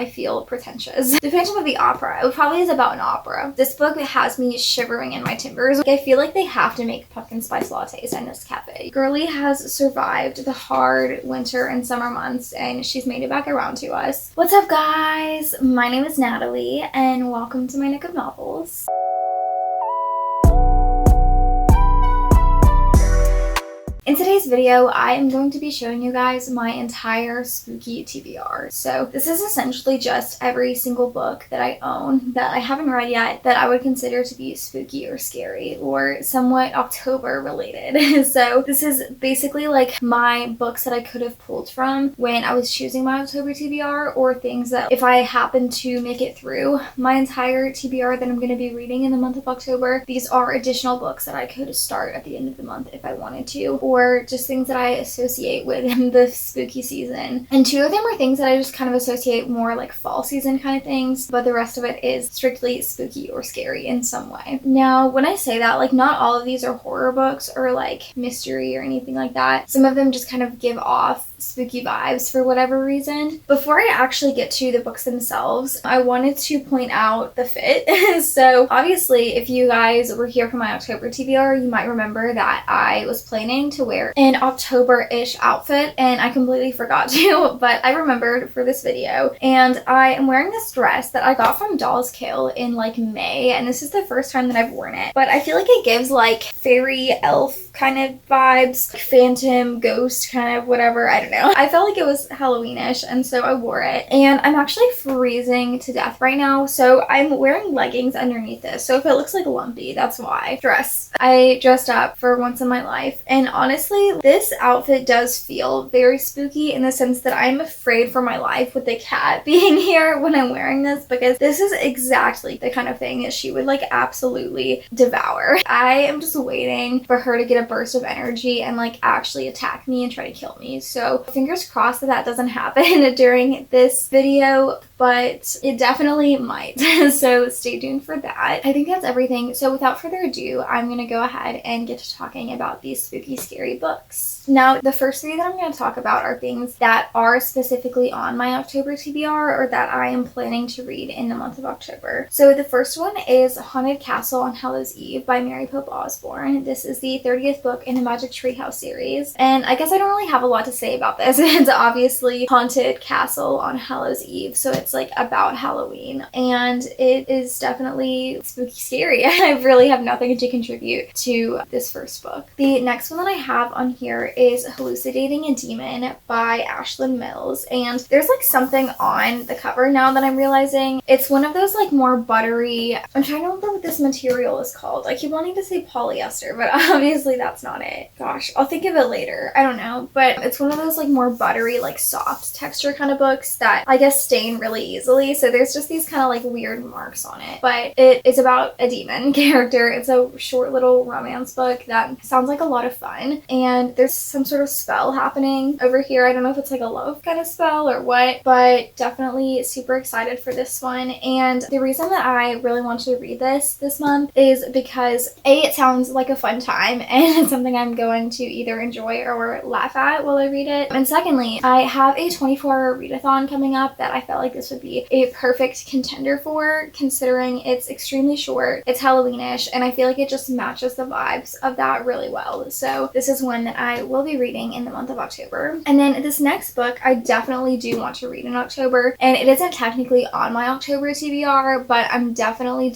I feel pretentious. The Phantom of the Opera. It probably is about an opera. This book has me shivering in my timbers. Like, I feel like they have to make pumpkin spice lattes in this cafe. Girly has survived the hard winter and summer months, and she's made it back around to us. What's up, guys? My name is Natalie, and welcome to my Nook of Novels. In today's video, I am going to be showing you guys my entire spooky TBR. So this is essentially just every single book that I own that I haven't read yet that I would consider to be spooky or scary or somewhat October related. So this is basically like my books that I could have pulled from when I was choosing my October TBR, or things that if I happen to make it through my entire TBR that I'm going to be reading in the month of October, these are additional books that I could start at the end of the month if I wanted to, or just things that I associate with the spooky season. And two of them are things that I just kind of associate more like fall season kind of things, but the rest of it is strictly spooky or scary in some way. Now, when I say that, like, not all of these are horror books or like mystery or anything like that. Some of them just kind of give off spooky vibes for whatever reason. Before I actually get to the books themselves, I wanted to point out the fit. So obviously, if you guys were here for my October TBR, you might remember that I was planning to wear an October-ish outfit, and I completely forgot to, but I remembered for this video. And I am wearing this dress that I got from Dolls Kill in like May, and this is the first time that I've worn it. But I feel like it gives like fairy elf kind of vibes, like phantom, ghost kind of whatever, I don't know. I felt like it was Halloweenish, and so I wore it. And I'm actually freezing to death right now, so I'm wearing leggings underneath this. So if it looks like lumpy, that's why. Dress. I dressed up for once in my life, and honestly, this outfit does feel very spooky in the sense that I'm afraid for my life with the cat being here when I'm wearing this, because this is exactly the kind of thing that she would like absolutely devour. I am just waiting for her to get a burst of energy and like actually attack me and try to kill me. So fingers crossed that that doesn't happen during this video, but it definitely might. So stay tuned for that. I think that's everything. So without further ado, I'm gonna go ahead and get to talking about these spooky, scary books. Now, the first three that I'm going to talk about are things that are specifically on my October TBR, or that I am planning to read in the month of October. So the first one is Haunted Castle on Hallows Eve by Mary Pope Osborne. This is the 30th book in the Magic Treehouse series, and I guess I don't really have a lot to say about this. It's obviously Haunted Castle on Hallows Eve, so it's like about Halloween, and it is definitely spooky scary. I really have nothing to contribute to this first book. The next one that I have on here is Hallucinating a Demon by Ashlyn Mills, and there's like something on the cover now that I'm realizing. It's one of those like more buttery, I'm trying to remember what this material is called. I keep wanting to say polyester, but obviously that's not it. Gosh, I'll think of it later. I don't know, but it's one of those like more buttery, like soft texture kind of books that I guess stain really easily, so there's just these kind of like weird marks on it. But it is about a demon character. It's a short little romance book that sounds like a lot of fun, and there's some sort of spell happening over here. I don't know if it's like a love kind of spell or what, but definitely super excited for this one. And the reason that I really wanted to read this month is because A, it sounds like a fun time, and it's something I'm going to either enjoy or laugh at while I read it. And secondly, I have a 24-hour readathon coming up that I felt like this would be a perfect contender for, considering it's extremely short, it's Halloweenish, and I feel like it just matches the vibes of that really well. So this is one that I will be reading in the month of October. And then this next book I definitely do want to read in October, and it isn't technically on my October TBR, but I'm definitely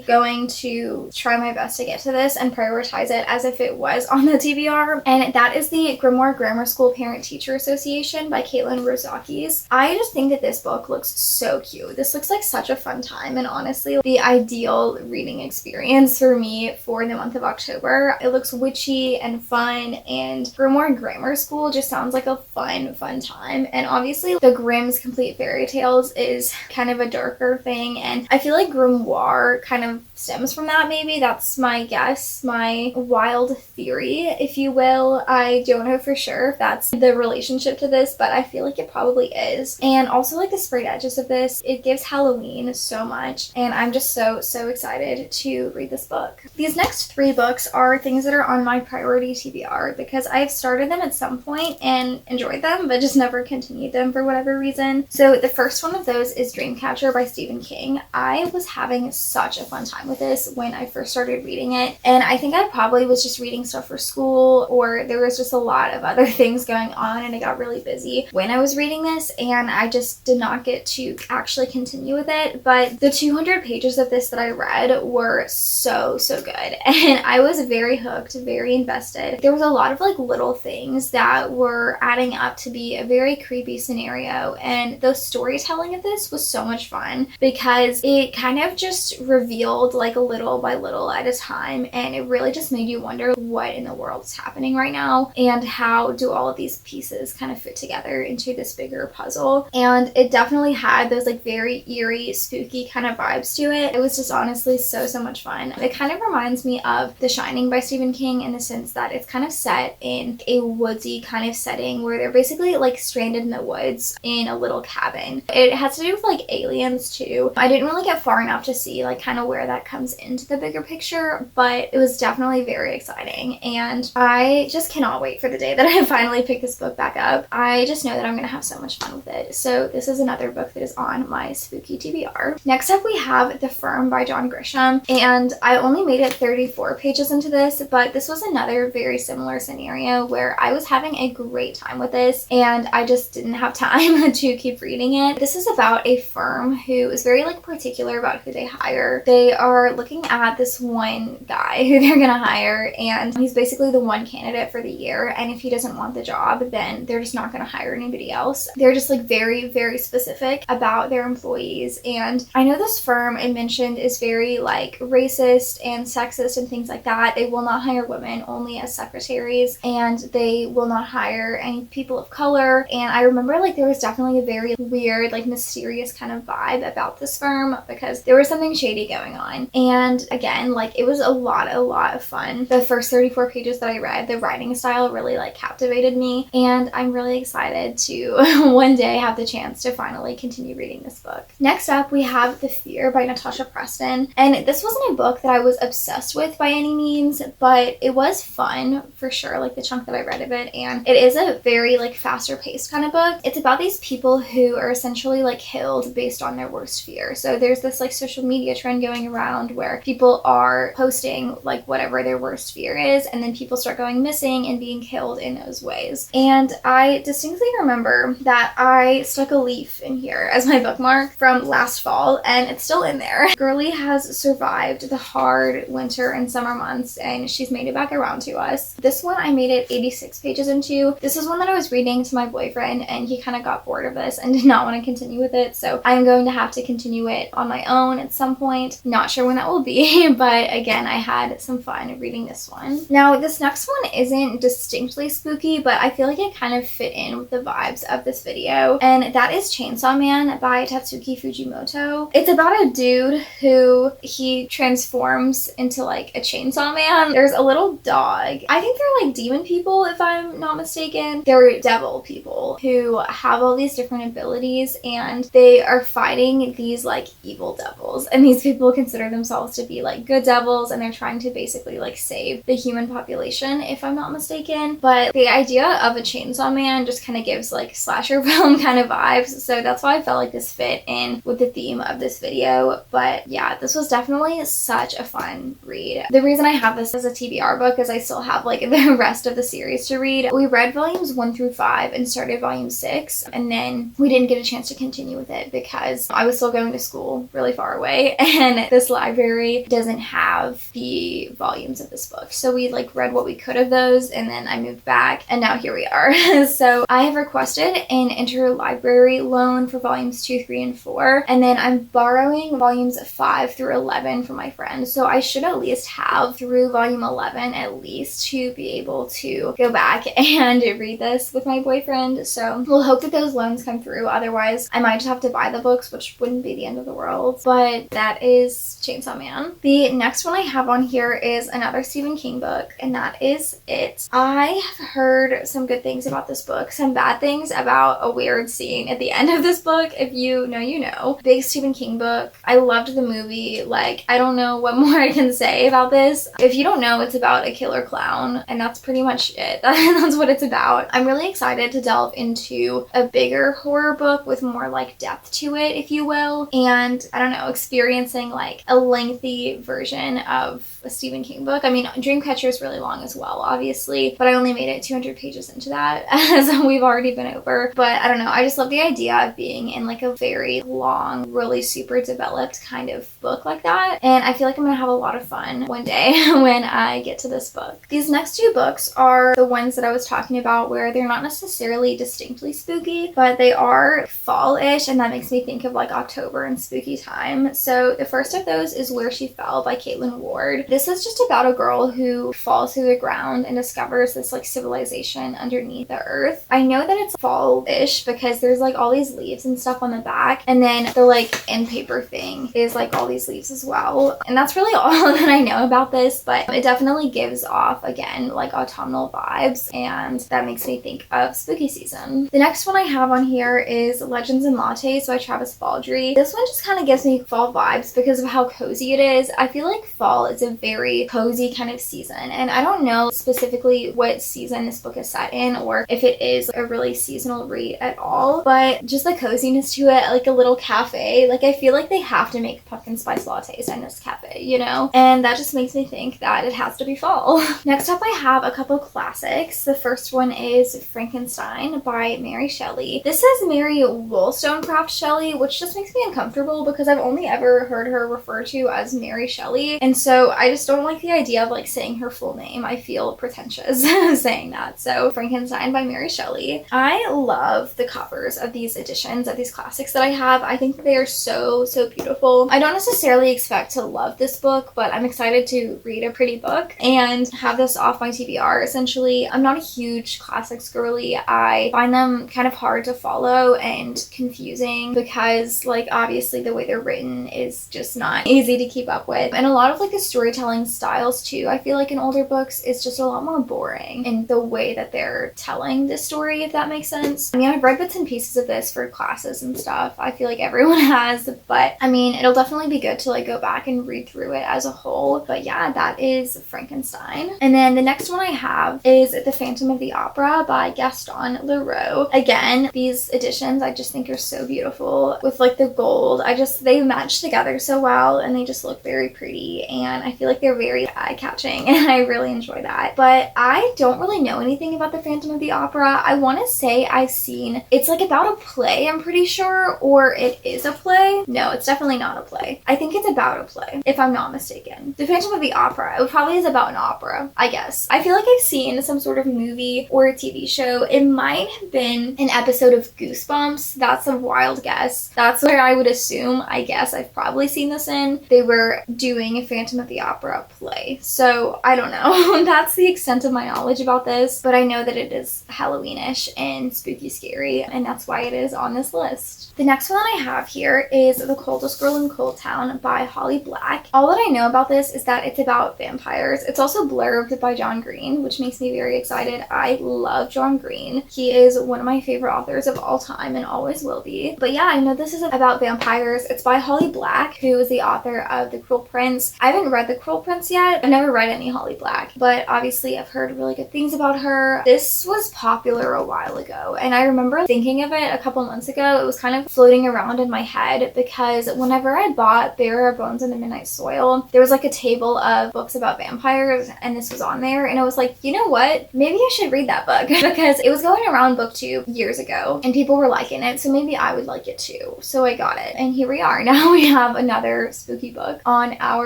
going to try my best to get to this and prioritize it as if it was on the TBR, and that is the Grimoire Grammar School Parent-Teacher Association by Caitlin Rozakis. I just think that this book looks so cute. This looks like such a fun time, and honestly the ideal reading experience for me for the month of October. It looks witchy and fun, and Grimoire Grammar School just sounds like a fun time. And obviously the Grimm's Complete Fairy Tales is kind of a darker thing, and I feel like grimoire kind of stems from that. Maybe that's my guess, my wild theory, if you will. I don't know for sure if that's the relationship to this, but I feel like it probably is. And also like the spray straight edges of this. It gives Halloween so much, and I'm just so excited to read this book. These next 3 books are things that are on my priority TBR because I've started them at some point and enjoyed them, but just never continued them for whatever reason. So the first one of those is Dreamcatcher by Stephen King. I was having such a fun time with this when I first started reading it, and I think I probably was just reading stuff for school, or there was just a lot of other things going on and I got really busy when I was reading this, and I just did not get to actually continue with it. But the 200 pages of this that I read were so good, and I was very hooked, very invested. There was a lot of like little things that were adding up to be a very creepy scenario, and the storytelling of this was so much fun because it kind of just revealed like little by little at a time, and it really just made you wonder what in the world is happening right now and how do all of these pieces kind of fit together into this bigger puzzle. And it definitely had those like very eerie, spooky kind of vibes to it. It was just honestly so much fun. It kind of reminds me of The Shining by Stephen King in the sense that it's kind of set in a woodsy kind of setting where they're basically like stranded in the woods in a little cabin. It has to do with like aliens too. I didn't really get far enough to see like kind of where that comes into the bigger picture, but it was definitely very exciting, and I just cannot wait for the day that I finally pick this book back up. I just know that I'm gonna have so much fun with it. So this is another book that is on my spooky TBR. Next up we have The Firm by John Grisham, and I only made it 34 pages into this, but this was another very similar scenario where I was having a great time with this and I just didn't have time to keep reading it. This is about a firm who is very like particular about who they hire. They are looking at this one guy who they're gonna hire, and he's basically the one candidate for the year, and if he doesn't want the job, then they're just not gonna hire anybody else. They're just like very specific about their employees, and I know this firm I mentioned is very like racist and sexist and things like that. They will not hire women only as secretaries, and they will not hire any people of color. And I remember like there was definitely a very weird, like mysterious kind of vibe about this firm because there was something shady going on. And again, like it was a lot of fun. The first 34 pages that I read, the writing style really like captivated me, and I'm really excited to one day have the chance to finally continue reading this book. Next up we have The Fear by Natasha Preston, and this wasn't a book that I was obsessed with by any means, but it was fun for sure, like the chunk that I read of it, and it is a very like faster paced kind of book. It's about these people who are essentially like killed based on their worst fear. So there's this like social media trend going around where people are posting like whatever their worst fear is, and then people start going missing and being killed in those ways. And I distinctly remember that I stuck a leaf in here as my bookmark from last fall, and it's still in there. Girlie has survived the hard winter and summer months, and she's made it back around to us. This one I made it 86 pages into. This is one that I was reading to my boyfriend, and he kind of got bored of this and did not want to continue with it, so I'm going to have to continue it on my own at some point. Not sure when that will be, but again, I had some fun reading this one. Now, this next one isn't distinctly spooky, but I feel like it kind of fit in with the vibes of this video, and that is Chainsaw Man by Tatsuki Fujimoto. It's about a dude who he transforms into like a chainsaw man. There's a little dog. I think they're like demon people if I'm not mistaken. They're devil people who have all these different abilities, and they are fighting these like evil devils, and these people consider themselves to be like good devils, and they're trying to basically like save the human population if I'm not mistaken. But the idea of a chainsaw man just kind of gives like slasher film kind of vibes, so that's why I felt like this fit in with the theme of this video. But yeah, this was definitely such a fun read. The reason I have this as a TBR book is I still have like the rest of the series to read. We read volumes 1 through 5 and started volume 6, and then we didn't get a chance to continue with it because I was still going to school really far away, and this library doesn't have the volumes of this book. So we like read what we could of those, and then I moved back, and now here we are. So I have requested an interlibrary loan for volumes 2, 3, and 4, and then I'm borrowing volumes 5 through 11 from my friend. So I should at least have through volume 11 at least to be able to go back and read this with my boyfriend. So we'll hope that those loans come through. Otherwise, I might just have to buy the books, which wouldn't be the end of the world. But that is Chainsaw Man. The next one I have on here is another Stephen King book, and that is It. I have heard some good things about this book, some bad things about a weird scene at the end of this book. If you know, you know. Big Stephen King book. I loved the movie. Like, I don't know what more I can say about this. If you don't know, it's about a killer clown, and that's pretty much it. That's what it's about. I'm really excited to delve into a bigger horror book with more like depth to it, if you will, and I don't know, experiencing like a lengthy version of a Stephen King book. I mean, Dreamcatcher is really long as well, obviously, but I only made it 200 pages into that, as we've already been over. But I don't know, I just love the idea of being in like a very long, really super developed kind of book like that, and I feel like I'm gonna have a lot of fun one day when I get to this book. These next two books are the ones that I was talking about where they're not necessarily distinctly spooky, but they are fall-ish, and that makes me think of like October and spooky time. So the first of those is Where She Fell by Caitlin Ward. This is just about a girl who falls through the ground and discovers this like civilization underneath the earth. I know that it's fall-ish because there's like all these leaves and stuff on the back, and then the like end paper thing is like all these leaves as well. And that's really all that I know about this, but it definitely gives off, again, like autumnal vibes, and that makes me think of spooky season. The next one I have on here is Legends and Lattes by Travis Baldree. This one just kind of gives me fall vibes because of how cozy it is. I feel like fall is a very cozy kind of season, and I don't know specifically what season this book is set in or if it is a really seasonal read at all, but just the coziness to it, like a little cafe. Like, I feel like they have to make pumpkin spice lattes in this cafe, you know? And that just makes me think that it has to be fall. Next up, I have a couple classics. The first one is Frankenstein by Mary Shelley. This is Mary Wollstonecraft Shelley, which just makes me uncomfortable because I've only ever heard her referred to as Mary Shelley, and so I just don't like the idea of like saying her full name. I feel pretentious saying that. So Frankenstein by Mary Shelley. I love the covers of these editions, of these classics that I have. I think that they are so beautiful. I don't necessarily expect to love this book, but I'm excited to read a pretty book and have this off my TBR. Essentially, I'm not a huge classics girly. I find them kind of hard to follow and confusing because, like, obviously the way they're written is just not easy to keep up with. And a lot of like the storytelling styles too, I feel like in older books is just a lot more boring in the way that they're telling this story, if that makes sense. I mean, I've read bits and pieces of this for classes and stuff. I feel like everyone has, but I mean, it'll definitely be good to like go back and read through it as a whole. But yeah, that is Frankenstein. And then the next one I have is The Phantom of the Opera by Gaston Leroux. Again, these editions I just think are so beautiful with like the gold. They match together so well, and they just look very pretty, and I feel like they're very eye-catching, and I really enjoy that. But I don't really know anything about The Phantom of the Opera. I want to say I've seen, it's like about a play, I'm pretty sure, or it is a play. No, it's definitely not a play. I think it's about a play, if I'm not mistaken. The Phantom of the Opera, it probably is about an opera, I guess. I feel like I've seen some sort of movie or a TV show. It might have been an episode of Goosebumps. That's a wild guess. That's where I would assume, I guess I've probably seen this in. They were doing a Phantom of the Opera play. So I don't know. That's the extent of my knowledge about this, but I know that it is Halloweenish and spooky scary, and that's why it is on this list. The next one I have here is The Coldest Girl in Cold Town by Holly Black. All that I know about this is that it's about vampires. It's also blurbed by John Green, which makes me very excited. I love John Green. He is one of my favorite authors of all time and always will be. But yeah, I know this is about vampires. It's by Holly Black, who is the author of The Cruel Prince. I haven't read The Cruel Prince yet. I've never read any Holly Black, but obviously I've heard really good things about her. This was popular a while ago, and I remember thinking of it a couple months ago. It was kind of floating around in my head because whenever I bought There Are Bones in the Midnight Soil, there was like a table of books about vampires, and this was on there, and I was like, you know what? Maybe I should read that book because it was going around BookTube years ago, and people were liking it, so maybe I would like it too. So I got it, and here we are. Now we have another spooky book on our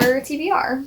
TBR.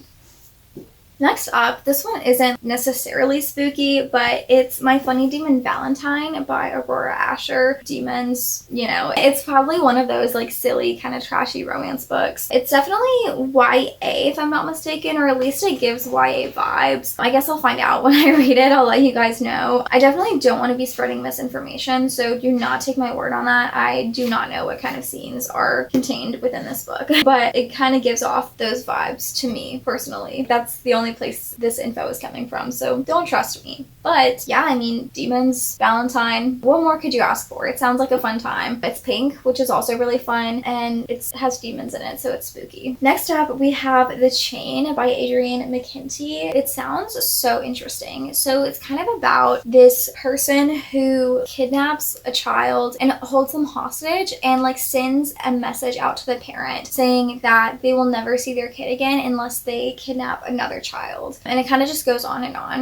Next up, this one isn't necessarily spooky, but it's My Funny Demon Valentine by Aurora Asher. Demons, you know, it's probably one of those like silly kind of trashy romance books. It's definitely YA if I'm not mistaken, or at least it gives YA vibes. I guess I'll find out when I read it. I'll let you guys know. I definitely don't want to be spreading misinformation, so do not take my word on that. I do not know what kind of scenes are contained within this book, but it kind of gives off those vibes to me personally. That's the only only place this info is coming from, so don't trust me. But yeah, I mean, demons, Valentine, what more could you ask for? It sounds like a fun time. It's pink, which is also really fun, and it has demons in it, so it's spooky. Next up, we have The Chain by Adrienne McKenty. It sounds so interesting. So it's kind of about this person who kidnaps a child and holds them hostage and like sends a message out to the parent saying that they will never see their kid again unless they kidnap another child. And it kind of just goes on,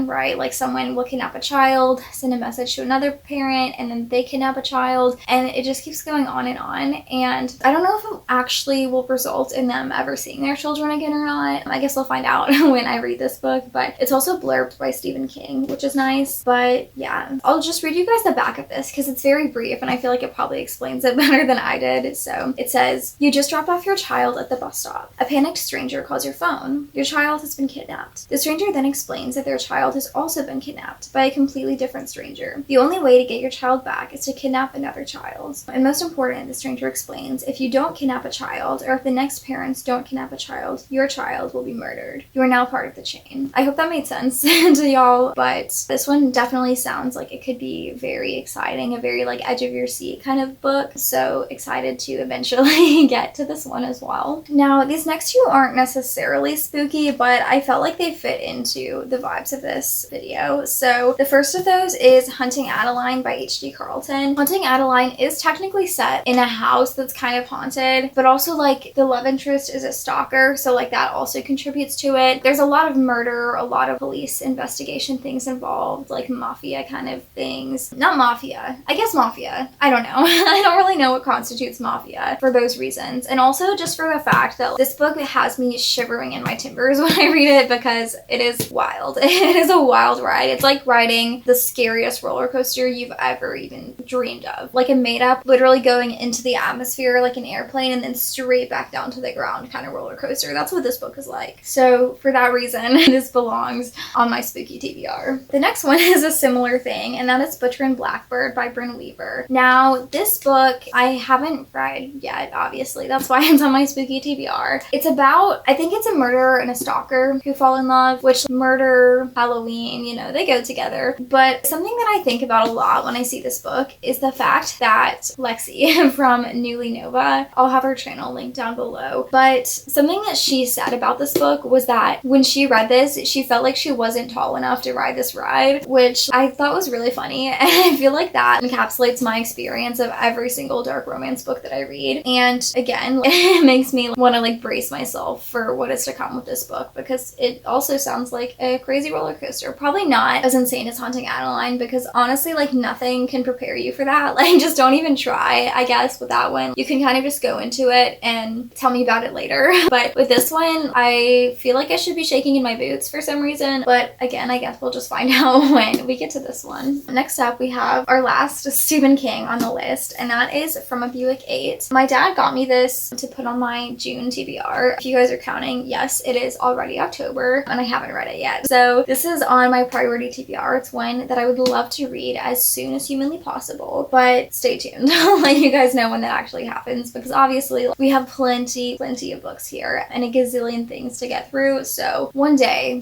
right? Like someone will kidnap a child, send a message to another parent, and then they kidnap a child, and it just keeps going on. And I don't know if it actually will result in them ever seeing their children again or not. I guess we'll find out when I read this book, but it's also blurbed by Stephen King, which is nice. But yeah, I'll just read you guys the back of this because it's very brief and I feel like it probably explains it better than I did. So it says, you just dropped off your child at the bus stop. A panicked stranger calls your phone. Your child has been kidnapped. The stranger then explains that their child has also been kidnapped by a completely different stranger. The only way to get your child back is to kidnap another child. And most important, the stranger explains, if you don't kidnap a child, or if the next parents don't kidnap a child, your child will be murdered. You are now part of the chain. I hope that made sense to y'all, but this one definitely sounds like it could be very exciting, a very like edge of your seat kind of book. So excited to eventually get to this one as well. Now, these next two aren't necessarily spooky, but I felt like they fit into the vibes of this video. So the first of those is Hunting Adeline by H.D. Carlton. Hunting Adeline is technically set in a house that's kind of haunted, but also like the love interest is a stalker, so like that also contributes to it. There's a lot of murder, a lot of police investigation things involved, like mafia kind of things. Not mafia, I guess mafia. I don't know. I don't really know what constitutes mafia for those reasons. And also just for the fact that this book has me shivering in my timbers when I read it because it is wild. It is a wild ride. It's like riding the scariest roller coaster you've ever even dreamed of. Like a made up, literally going into the atmosphere like an airplane and then straight back down to the ground kind of roller coaster. That's what this book is like. So for that reason, this belongs on my spooky TBR. The next one is a similar thing, and that is Butcher and Blackbird by Bryn Weaver. Now, this book I haven't read yet, obviously. That's why it's on my spooky TBR. It's about, I think it's a murderer and a stalker who fall in love, which murder, Halloween, you know, they go together. But something that I think about a lot when I see this book is the fact that Lexi from Newly Nova, I'll have her channel linked down below, but something that she said about this book was that when she read this, she felt like she wasn't tall enough to ride this ride, which I thought was really funny. And I feel like that encapsulates my experience of every single dark romance book that I read. And again, it makes me want to like brace myself for what is to come with this book because it also sounds like a crazy roller coaster. Probably not as insane as Haunting Adeline because honestly, like nothing can prepare you for that. Like just don't even try, I guess, with that one. You can kind of just go into it and tell me about it later. But with this one, I feel like I should be shaking in my boots for some reason. But again, I guess we'll just find out when we get to this one. Next up, we have our last Stephen King on the list, and that is From a Buick 8. My dad got me this to put on my June TBR. If you guys are counting, yes, it is already October, and I haven't read it yet. So this is on my priority TBR. It's one that I would love to read as soon as humanly possible, but stay tuned. I'll let you guys know when that actually happens because obviously we have plenty of books here and a gazillion things to get through. So one day,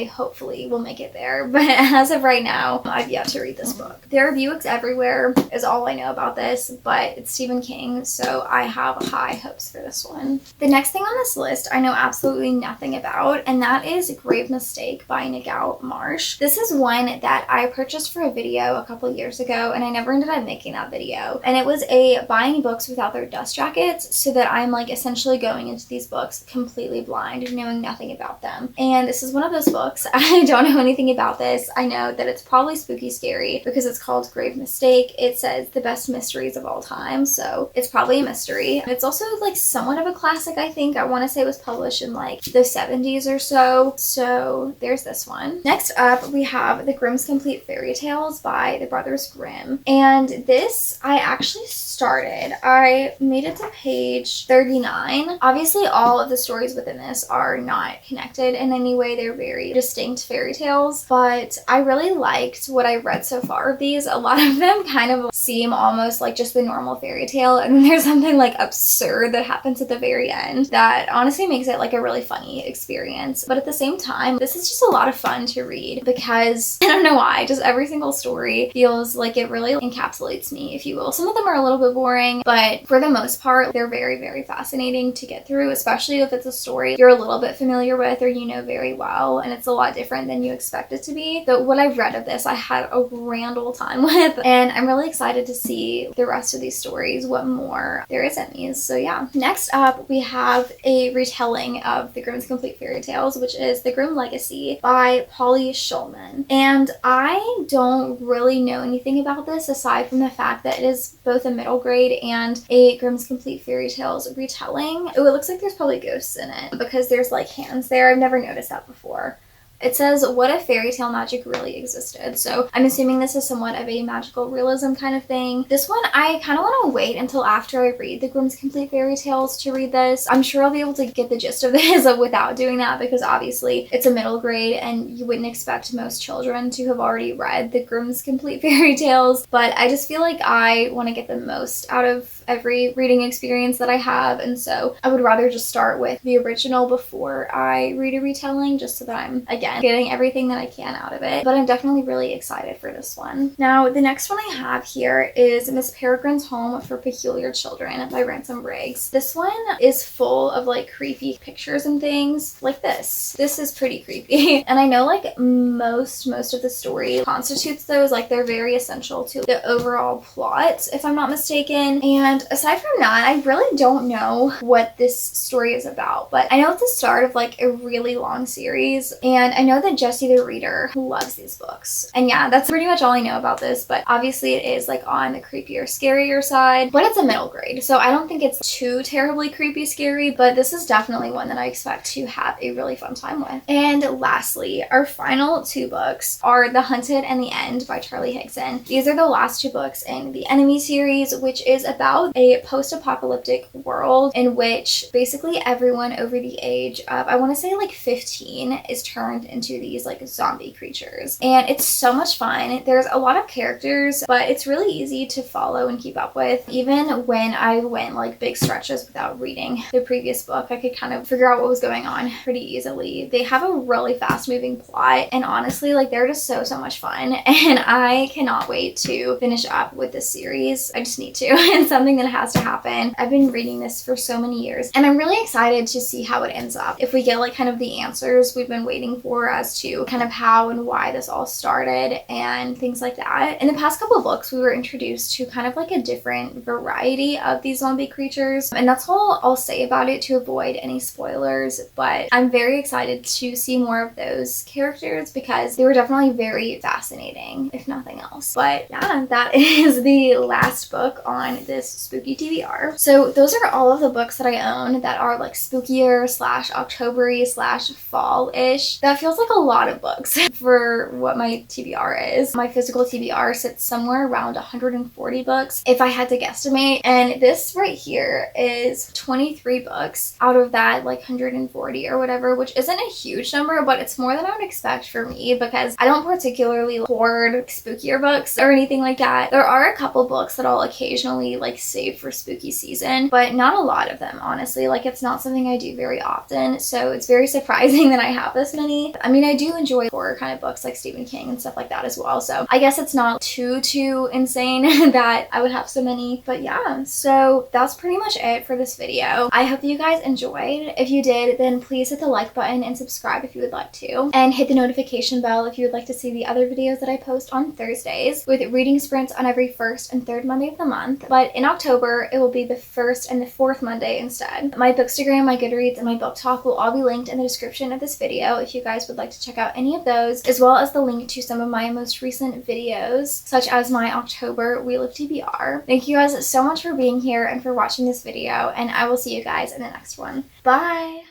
hopefully we'll make it there. But as of right now, I've yet to read this book. There are Buicks everywhere is all I know about this, but it's Stephen King, so I have high hopes for this one. The next thing on this list I know absolutely nothing about, and that is Grave Mistake by Nagao Marsh. This is one that I purchased for a video a couple years ago, and I never ended up making that video. And it was a buying books without their dust jackets, so that I'm like essentially going into these books completely blind, knowing nothing about them. And this is one of those books. I don't know anything about this. I know that it's probably spooky scary because it's called Grave Mistake. It says the best mysteries of all time, so it's probably a mystery. It's also like somewhat of a classic, I think. I want to say it was published in like the 70s or so. So there's this one. Next up, we have The Grimm's Complete Fairy Tales by the Brothers Grimm. And this I actually started. I made it to page 39. Obviously, all of the stories within this are not connected in any way. They're very distinct fairy tales, but I really liked what I read so far of these. A lot of them kind of seem almost like just the normal fairy tale, and then there's something like absurd that happens at the very end that honestly makes it like a really funny experience. But at the same time, this is just a lot of fun to read because I don't know why, just every single story feels like it really encapsulates me, if you will. Some of them are a little bit boring, but for the most part, they're very, very fascinating to get through, especially if it's a story you're a little bit familiar with or you know very well, and it's a lot different than you expect it to be. So what I've read of this, I had a grand old time with, and I'm really excited to see the rest of these stories, what more there is in these. So yeah. Next up, we have a retelling of the Grimm's Complete Fairy Tales, which is The Grimm Legacy by Polly Shulman. And I don't really know anything about this aside from the fact that it is both a middle grade and a Grimm's Complete Fairy Tales retelling. Oh, it looks like there's probably ghosts in it because there's like hands there. I've never noticed that before. It says, what if fairy tale magic really existed? So I'm assuming this is somewhat of a magical realism kind of thing. This one, I kind of want to wait until after I read the Grimm's Complete Fairy Tales to read this. I'm sure I'll be able to get the gist of this without doing that because obviously it's a middle grade and you wouldn't expect most children to have already read the Grimm's Complete Fairy Tales. But I just feel like I want to get the most out of every reading experience that I have, and so I would rather just start with the original before I read a retelling, just so that I'm, again, getting everything that I can out of it. But I'm definitely really excited for this one. Now, the next one I have here is Miss Peregrine's Home for Peculiar Children by Ransom Briggs. This one is full of like creepy pictures and things like this. This is pretty creepy. And I know like most of the story constitutes those, like they're very essential to the overall plot, if I'm not mistaken. And aside from that, I really don't know what this story is about, but I know it's the start of like a really long series, and I know that Jessie the reader loves these books. And yeah, that's pretty much all I know about this, but obviously it is like on the creepier, scarier side, but it's a middle grade, so I don't think it's too terribly creepy, scary, but this is definitely one that I expect to have a really fun time with. And lastly, our final two books are The Hunted and the End by Charlie Higson. These are the last two books in the Enemy series, which is about a post-apocalyptic world in which basically everyone over the age of, I want to say like 15, is turned into these like zombie creatures. And it's so much fun. There's a lot of characters, but it's really easy to follow and keep up with. Even when I went like big stretches without reading the previous book, I could kind of figure out what was going on pretty easily. They have a really fast moving plot, and honestly, like they're just so much fun, and I cannot wait to finish up with this series. I just need to. It's something that has to happen. I've been reading this for so many years, and I'm really excited to see how it ends up. If we get like kind of the answers we've been waiting for as to kind of how and why this all started and things like that. In the past couple of books, we were introduced to kind of like a different variety of these zombie creatures, and that's all I'll say about it to avoid any spoilers, but I'm very excited to see more of those characters because they were definitely very fascinating, if nothing else. But yeah, that is the last book on this spooky TBR. So those are all of the books that I own that are like spookier slash October-y slash fall-ish. That feels like a lot of books for what my TBR is. My physical TBR sits somewhere around 140 books if I had to guesstimate, and this right here is 23 books out of that like 140 or whatever, which isn't a huge number, but it's more than I would expect for me because I don't particularly hoard spookier books or anything like that. There are a couple books that I'll occasionally like save for spooky season, but not a lot of them, honestly. Like it's not something I do very often, so it's very surprising that I have this many. I mean, I do enjoy horror kind of books like Stephen King and stuff like that as well, so I guess it's not too insane that I would have so many. But yeah, so that's pretty much it for this video. I hope that you guys enjoyed. If you did, then please hit the like button and subscribe if you would like to, and hit the notification bell if you would like to see the other videos that I post on Thursdays, with reading sprints on every first and third Monday of the month. But in October, it will be the first and the fourth Monday instead. My Bookstagram, my Goodreads, and my book talk will all be linked in the description of this video if you guys would like to check out any of those, as well as the link to some of my most recent videos, such as my October Wheel of TBR. Thank you guys so much for being here and for watching this video, and I will see you guys in the next one. Bye!